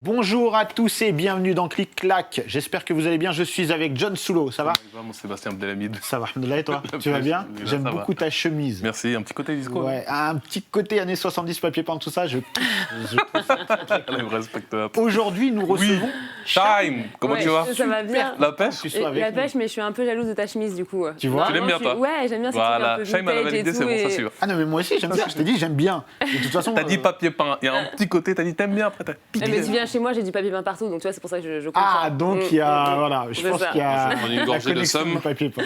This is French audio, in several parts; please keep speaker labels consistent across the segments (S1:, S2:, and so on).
S1: Bonjour à tous et bienvenue dans Clic Clac. J'espère que vous allez bien. Je suis avec John Soulo. Ça va?
S2: Mon Sébastien Abdelhamid.
S1: Ça va, alhamdoulilah, et toi? Tu vas bien? J'aime beaucoup ta chemise.
S2: Merci, un petit côté disco.
S1: Ouais, un petit côté années 70, papier peint, tout ça. Je trouve ça très, très cool.
S2: Elle me respecte.
S1: Aujourd'hui, nous recevons
S2: Time, comment tu vas?
S3: Ça va bien.
S2: La pêche?
S1: Tu sois avec
S3: La
S1: nous.
S3: pêche, mais je suis un peu jalouse de ta chemise du coup.
S1: Tu vois?
S2: Tu l'aimes bien, toi?
S3: Ouais, j'aime bien cette
S2: Voilà,
S3: un peu
S2: Shaim a
S3: vintage
S2: validé,
S3: et
S2: c'est
S3: tout,
S2: bon, ça
S3: et-
S2: suit.
S1: Ah non, mais moi aussi, j'aime bien. Je t'ai dit, j'aime bien. Et de toute façon,
S2: T'as dit papier peint, il y a un petit côté, t'as dit t'aimes bien, après t'as piqué.
S3: Mais tu viens chez moi, j'ai du papier peint partout, donc tu vois, c'est pour ça que je comprends.
S1: Ah, donc il y a. Voilà, je
S3: C'est
S1: pense
S3: ça.
S1: qu'il y a.
S2: On a une
S1: la
S2: gorgée de
S1: connexion
S2: somme.
S1: du papier peint.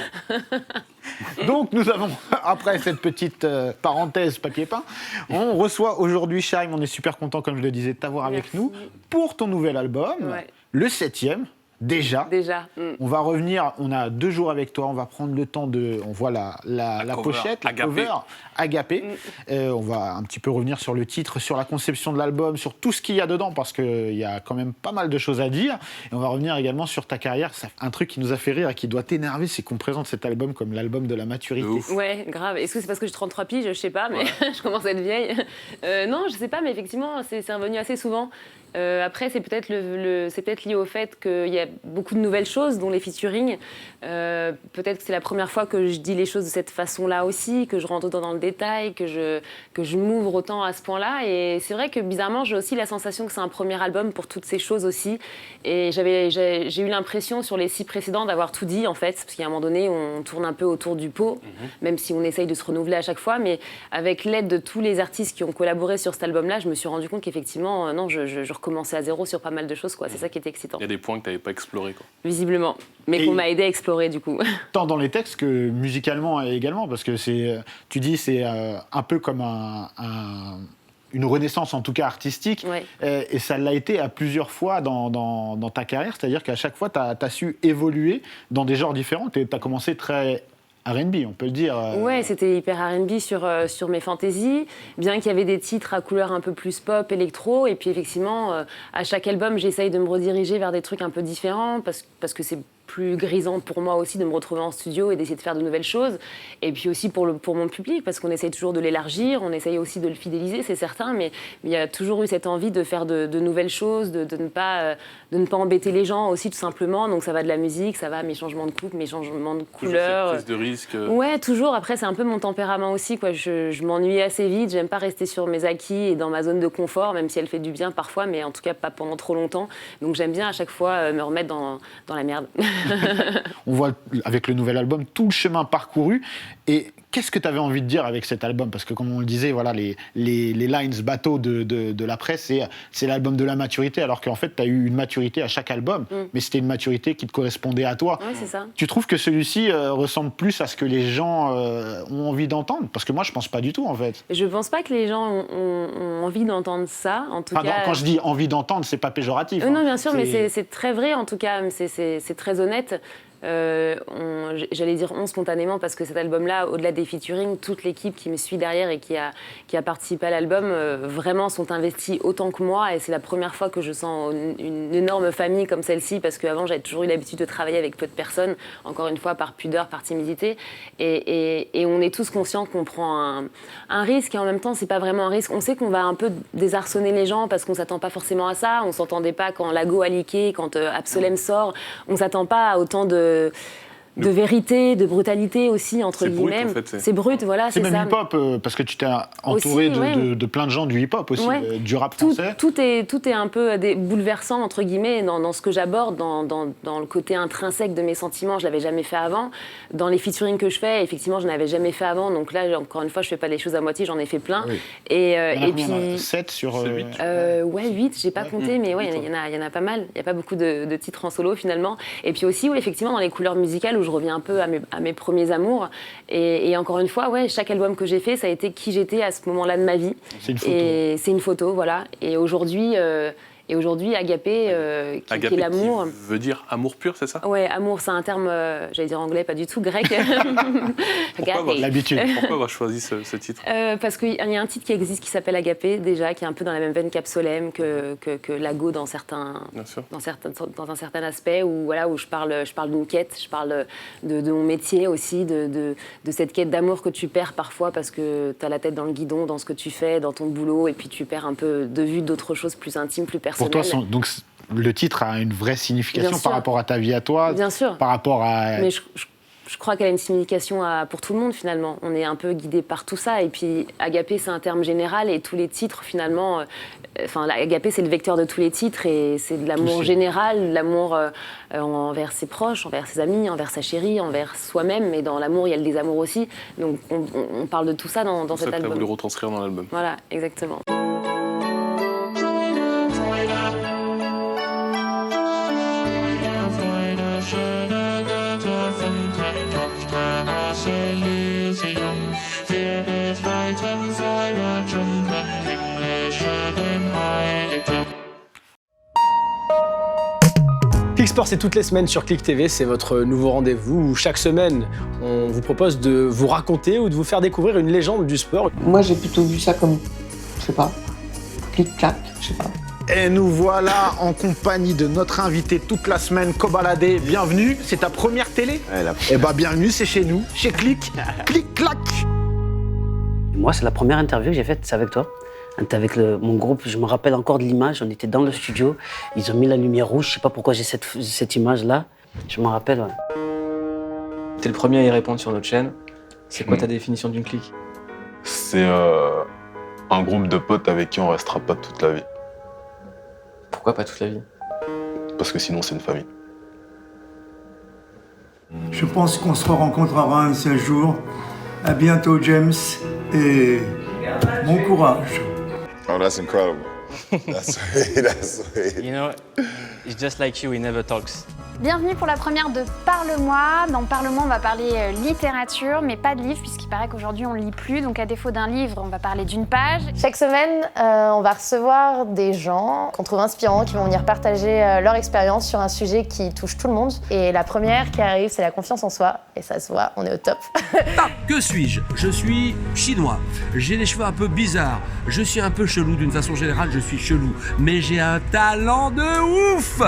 S1: Donc nous avons, après cette petite parenthèse papier peint, on reçoit aujourd'hui Shaim. On est super content, comme je le disais, de t'avoir avec
S3: Merci.
S1: nous pour ton nouvel album,
S3: Ouais.
S1: le 7e, déjà.
S3: Déjà.
S1: On va revenir, on a 2 jours avec toi, on va prendre le temps de... On voit la
S2: cover,
S1: pochette, la
S2: Agapé.
S1: cover, Agapé. On va un petit peu revenir sur le titre, sur la conception de l'album, sur tout ce qu'il y a dedans, parce qu'il y a quand même pas mal de choses à dire. Et on va revenir également sur ta carrière. Un truc qui nous a fait rire et qui doit t'énerver, c'est qu'on présente cet album comme l'album de la maturité.
S2: De ouf.
S3: Ouais, grave. Est-ce que c'est parce que j'ai 33 piges? Je sais pas, mais je commence à être vieille. Non, je sais pas, mais effectivement, c'est revenu assez souvent. Après, c'est peut-être c'est peut-être lié au fait qu'il y a beaucoup de nouvelles choses, dont les featuring. Peut-être que c'est la première fois que je dis les choses de cette façon-là aussi, que je rentre autant dans le détail, que je m'ouvre autant à ce point-là. Et c'est vrai que bizarrement, j'ai aussi la sensation que c'est un premier album pour toutes ces choses aussi. Et j'ai eu l'impression sur les 6 précédents d'avoir tout dit en fait, parce qu'à un moment donné, on tourne un peu autour du pot, même si on essaye de se renouveler à chaque fois. Mais avec l'aide de tous les artistes qui ont collaboré sur cet album-là, je me suis rendu compte qu'effectivement, non, je recommençais à zéro sur pas mal de choses, quoi. C'est ça qui était excitant,
S2: Il y a des points que t'avais pas explorés, quoi.
S3: visiblement, mais
S1: Et-
S3: qu'on m'a aidé à explorer du coup.
S1: Tant dans les textes que musicalement également, parce que tu dis c'est un peu comme une renaissance, en tout cas artistique,
S3: Ouais.
S1: et ça l'a été à plusieurs fois dans ta carrière, c'est-à-dire qu'à chaque fois, tu as su évoluer dans des genres différents. Tu as commencé très R&B, on peut le dire.
S3: Ouais, c'était hyper R&B sur mes fantaisies, bien qu'il y avait des titres à couleur un peu plus pop, électro, et puis effectivement, à chaque album, j'essaye de me rediriger vers des trucs un peu différents, parce que c'est plus grisant pour moi aussi de me retrouver en studio et d'essayer de faire de nouvelles choses, et puis aussi pour mon public, parce qu'on essaye toujours de l'élargir, on essaye aussi de le fidéliser, c'est certain, mais il y a toujours eu cette envie de faire de nouvelles choses, de ne pas embêter les gens aussi tout simplement, donc ça va de la musique, ça va à mes changements de coupe, mes changements de
S2: Toujours
S3: couleurs.
S2: cette prise de risque.
S3: Ouais, toujours. Après, c'est un peu mon tempérament aussi, quoi. Je m'ennuie assez vite. J'aime pas rester sur mes acquis et dans ma zone de confort, même si elle fait du bien parfois, mais en tout cas pas pendant trop longtemps. Donc j'aime bien à chaque fois me remettre dans la merde.
S1: On voit avec le nouvel album tout le chemin parcouru. Et qu'est-ce que tu avais envie de dire avec cet album? Parce que comme on le disait, voilà, les lines bateaux de la presse, c'est l'album de la maturité, alors qu'en fait, tu as eu une maturité à chaque album, mais c'était une maturité qui te correspondait à toi.
S3: Ouais, c'est ça.
S1: Tu trouves que celui-ci ressemble plus à ce que les gens ont envie d'entendre? Parce que moi, je pense pas du tout, en fait.
S3: Je pense pas que les gens ont envie d'entendre ça, en tout
S1: Enfin,
S3: cas.
S1: quand je dis envie d'entendre, c'est pas péjoratif.
S3: Non,
S1: hein.
S3: bien sûr, mais c'est très vrai en tout cas, c'est très honnête. J'allais dire spontanément parce que cet album-là, au-delà des featuring, toute l'équipe qui me suit derrière et qui a participé à l'album vraiment sont investis autant que moi, et c'est la première fois que je sens une énorme famille comme celle-ci, parce qu'avant j'avais toujours eu l'habitude de travailler avec peu de personnes, encore une fois par pudeur, par timidité, et on est tous conscients qu'on prend un risque, et en même temps c'est pas vraiment un risque. On sait qu'on va un peu désarçonner les gens parce qu'on s'attend pas forcément à ça, on s'entendait pas quand Lago a leaké, quand Absolem sort, on s'attend pas à autant de vérité, de brutalité aussi, entre
S2: C'est brut,
S3: guillemets.
S2: en fait,
S3: c'est brut, voilà,
S1: C'est
S3: c'est
S1: même
S3: ça.
S1: hip-hop, parce que tu t'es entouré
S3: Aussi, ouais.
S1: de plein de gens du hip-hop aussi,
S3: Ouais.
S1: du rap
S3: Tout
S1: français.
S3: est un peu bouleversant, entre guillemets, dans ce que j'aborde, dans le côté intrinsèque de mes sentiments. Je l'avais jamais fait avant. Dans les featuring que je fais, effectivement, je n'avais jamais fait avant. Donc là, encore une fois, je fais pas les choses à moitié, j'en ai fait plein.
S1: Oui.
S3: Et
S1: Il y en a
S3: puis...
S1: combien? 7 sur...
S2: C'est 8.
S3: Ouais, 8, j'ai pas compté, mais ouais, il y en a pas mal. Il n'y a pas beaucoup de titres en solo finalement. Et puis aussi, oui, effectivement, dans les couleurs musicales où je reviens un peu à mes premiers amours. Et encore une fois, ouais, chaque album que j'ai fait, ça a été qui j'étais à ce moment-là de ma vie.
S1: C'est une photo.
S3: Et c'est une photo, voilà. Et aujourd'hui, Agapé, qui est
S2: Agapé,
S3: l'amour.
S2: qui veut dire amour pur, c'est ça?
S3: Ouais, amour, c'est un terme, j'allais dire anglais, pas du tout, grec. Agapé.
S1: L'habitude.
S2: Pourquoi avoir choisi ce titre?
S3: Parce qu'il y a un titre qui existe qui s'appelle Agapé, déjà, qui est un peu dans la même veine qu'Absolem, que Lago dans
S2: Bien sûr.
S3: dans un certain aspect, où je parle d'une quête, je parle de mon métier aussi, de cette quête d'amour que tu perds parfois parce que tu as la tête dans le guidon, dans ce que tu fais, dans ton boulot, et puis tu perds un peu de vue d'autres choses plus intimes, plus personnelles. personnel.
S1: Pour toi, donc le titre a une vraie signification par rapport à ta vie à toi.
S3: Bien sûr.
S1: Par rapport à.
S3: Mais je crois qu'elle a une signification pour tout le monde finalement. On est un peu guidé par tout ça. Et puis agapé, c'est un terme général et tous les titres finalement. Agapé, c'est le vecteur de tous les titres et c'est de l'amour général, l'amour envers ses proches, envers ses amis, envers sa chérie, envers soi-même. Mais dans l'amour, il y a le désamour aussi. Donc on parle de tout ça dans cet album.
S2: C'est ça que tu as voulu retranscrire dans l'album.
S3: Voilà, exactement.
S4: Clic Sport, c'est toutes les semaines sur Clic TV, c'est votre nouveau rendez-vous où chaque semaine, on vous propose de vous raconter ou de vous faire découvrir une légende du sport.
S5: Moi, j'ai plutôt vu ça comme, je sais pas, clic-clac, je sais pas.
S1: Et nous voilà en compagnie de notre invité toute la semaine, Kobalade. Bienvenue, c'est ta première télé? Eh bah bienvenue, c'est chez nous, chez Clic. Clic-clac.
S6: Moi, c'est la première interview que j'ai faite, c'est avec toi. On était avec mon groupe, je me rappelle encore de l'image, on était dans le studio, ils ont mis la lumière rouge, je sais pas pourquoi j'ai cette image-là, je me rappelle. Ouais.
S7: T'es le premier à y répondre sur notre chaîne. C'est quoi ta définition d'une clique?
S8: C'est un groupe de potes avec qui on restera pas toute la vie.
S7: Pourquoi pas toute la vie?
S8: Parce que sinon c'est une famille.
S9: Je pense qu'on se rencontrera un seul jour. À bientôt, James, et bon courage.
S10: Oh, that's incredible. That's sweet.
S7: You know, it's just like you, he never talks.
S11: Bienvenue pour la première de Parle-moi. Dans Parle-moi, on va parler littérature, mais pas de livre, puisqu'il paraît qu'aujourd'hui, on ne lit plus. Donc, à défaut d'un livre, on va parler d'une page.
S12: Chaque semaine, on va recevoir des gens qu'on trouve inspirants, qui vont venir partager leur expérience sur un sujet qui touche tout le monde. Et la première qui arrive, c'est la confiance en soi. Et ça se voit, on est au top.
S13: Que suis-je? Je suis chinois. J'ai des cheveux un peu bizarres. Je suis un peu chelou. D'une façon générale, je suis chelou. Mais j'ai un talent de ouf.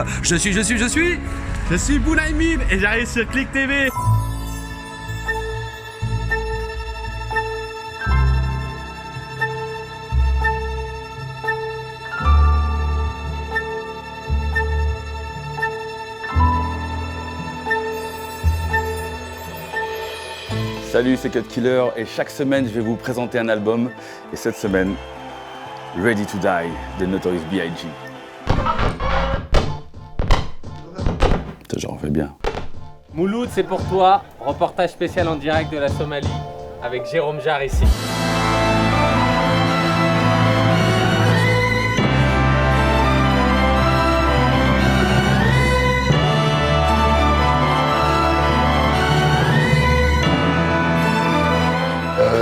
S13: Je suis Boulaïmin et j'arrive sur Clic TV.
S14: Salut, c'est Cut Killer et chaque semaine je vais vous présenter un album. Et cette semaine, Ready to Die de Notorious B.I.G. J'en fais bien.
S15: Mouloud, c'est pour toi. Reportage spécial en direct de la Somalie avec Jérôme Jarre ici.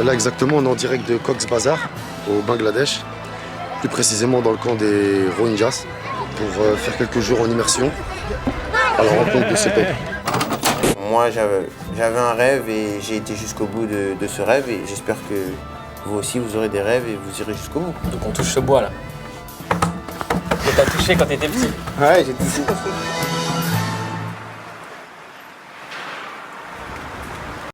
S16: Là exactement, on est en direct de Cox's Bazar au Bangladesh, plus précisément dans le camp des Rohingyas, pour faire quelques jours en immersion à la rencontre de ces peuples.
S17: Moi, j'avais un rêve et j'ai été jusqu'au bout de ce rêve et j'espère que vous aussi, vous aurez des rêves et vous irez jusqu'au bout.
S15: Donc on touche ce bois là. Que t'as touché quand t'étais petit.
S17: Ouais, j'ai touché.